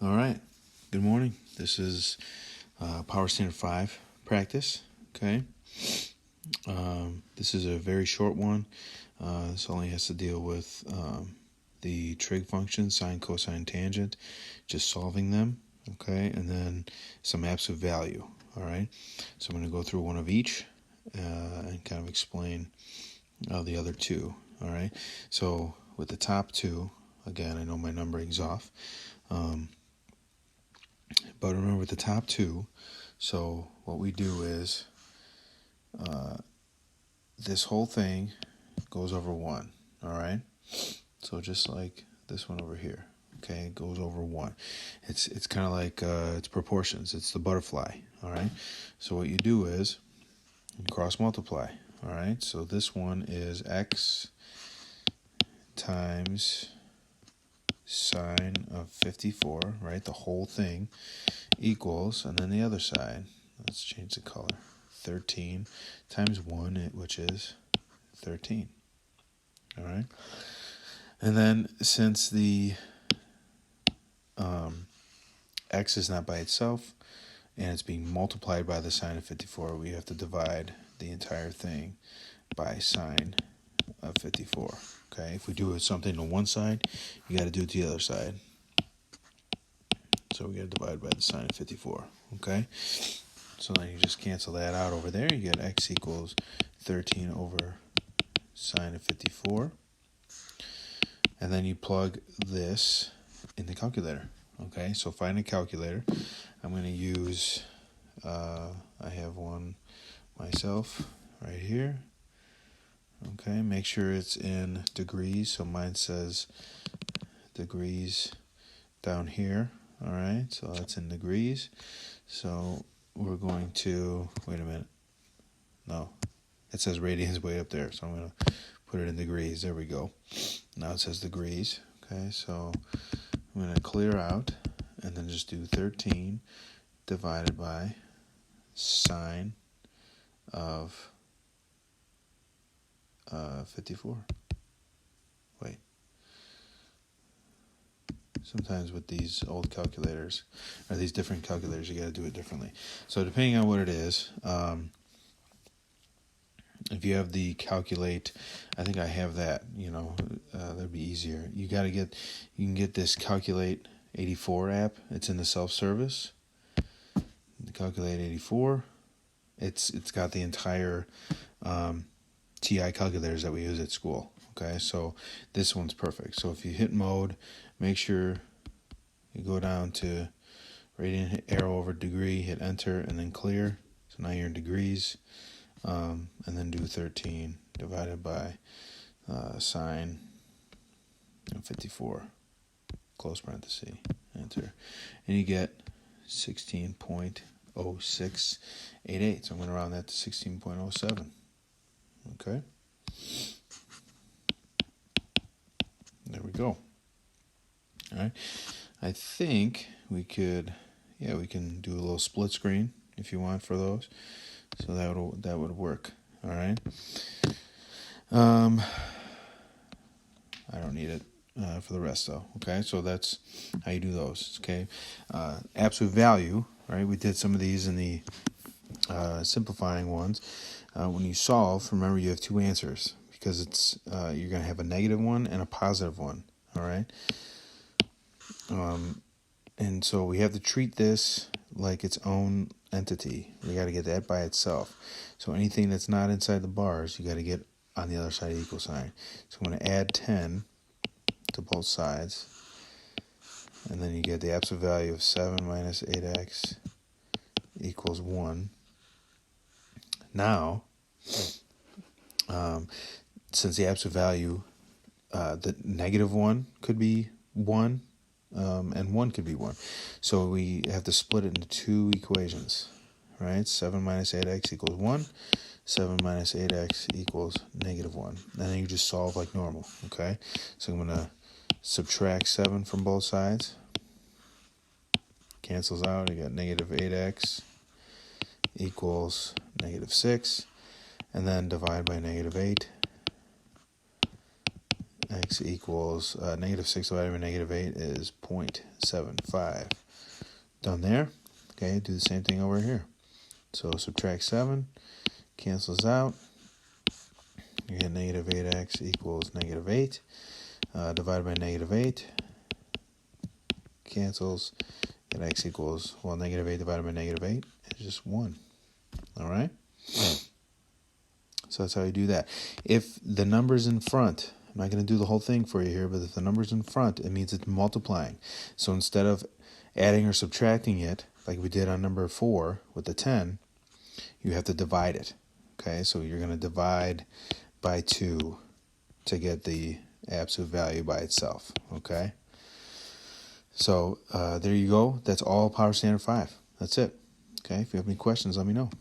All right. Good morning. This is Power Standard 5 practice. Okay. This is a very short one. This only has to deal with the trig functions, sine, cosine, tangent, just solving them. Okay. And then some absolute value. All right. So I'm going to go through one of each and kind of explain the other two. All right. So with the top two, again, I know my numbering's off. But remember with the top two, so what we do is this whole thing goes over 1, all right? So just like this one over here, okay, it goes over 1. It's kind of like it's proportions. It's the butterfly, all right? So what you do is you cross multiply, all right? So this one is x times sine of 54, right? The whole thing equals, and then the other side, let's change the color, 13 times 1, which is 13. All right. And then since the x is not by itself and it's being multiplied by the sine of 54, we have to divide the entire thing by sine of 54. Okay. If we do something on one side, you got to do it to the other side. So we got to divide by the sine of 54. Okay. So then you just cancel that out over there. You get x equals 13 over sine of 54. And then you plug this in the calculator. Okay, so find a calculator. I'm going to use, I have one myself right here. Okay, make sure it's in degrees. So mine says degrees down here. All right, so that's in degrees. So we're going to, wait a minute. No, it says radians way up there. So I'm going to put it in degrees. There we go. Now it says degrees. Okay, so I'm going to clear out and then just do 13 divided by sine of 54. Wait. Sometimes with these old calculators, or these different calculators, you got to do it differently. So depending on what it is, if you have the calculate, I think I have that, that'd be easier. You can get this Calculate 84 app. It's in the self-service. The Calculate 84, it's got the entire TI calculators that we use at school. Okay, so this one's perfect. So if you hit mode, make sure you go down to radian, hit arrow over degree, hit enter, and then clear. So now you're in degrees. And then do 13 divided by sine of 54, close parenthesis, enter. And you get 16.0688. So I'm going to round that to 16.07. Okay. There we go. All right. I think we can do a little split screen if you want for those. So that would work. All right. I don't need it for the rest though. Okay. So that's how you do those. Okay. Absolute value. Right. We did some of these in the simplifying ones. When you solve, remember you have two answers because it's you're going to have a negative one and a positive one. All right. And so we have to treat this like its own entity. We got to get that by itself. So anything that's not inside the bars, you got to get on the other side of the equal sign. So I'm going to add 10 to both sides. And then you get the absolute value of 7 minus 8x equals 1. Now, since the absolute value, the negative 1 could be 1, and 1 could be 1. So we have to split it into two equations, right? 7 minus 8x equals 1. 7 minus 8x equals negative 1. And then you just solve like normal, okay? So I'm going to subtract 7 from both sides. Cancels out. You got negative 8x equals negative 6. And then divide by negative 8. x equals negative 6 divided by negative 8 is 0.75. Done there. Okay, do the same thing over here. So subtract 7, cancels out. You get negative 8x equals negative 8. Divided by negative 8, cancels. Get x equals, well, negative 8 divided by negative 8 is just 1. All right? So that's how you do that. If the number's in front, I'm not going to do the whole thing for you here, but if the number's in front, it means it's multiplying. So instead of adding or subtracting it, like we did on number 4 with the 10, you have to divide it. Okay, so you're going to divide by 2 to get the absolute value by itself. Okay, so there you go. That's all Power Standard 5. That's it. Okay, if you have any questions, let me know.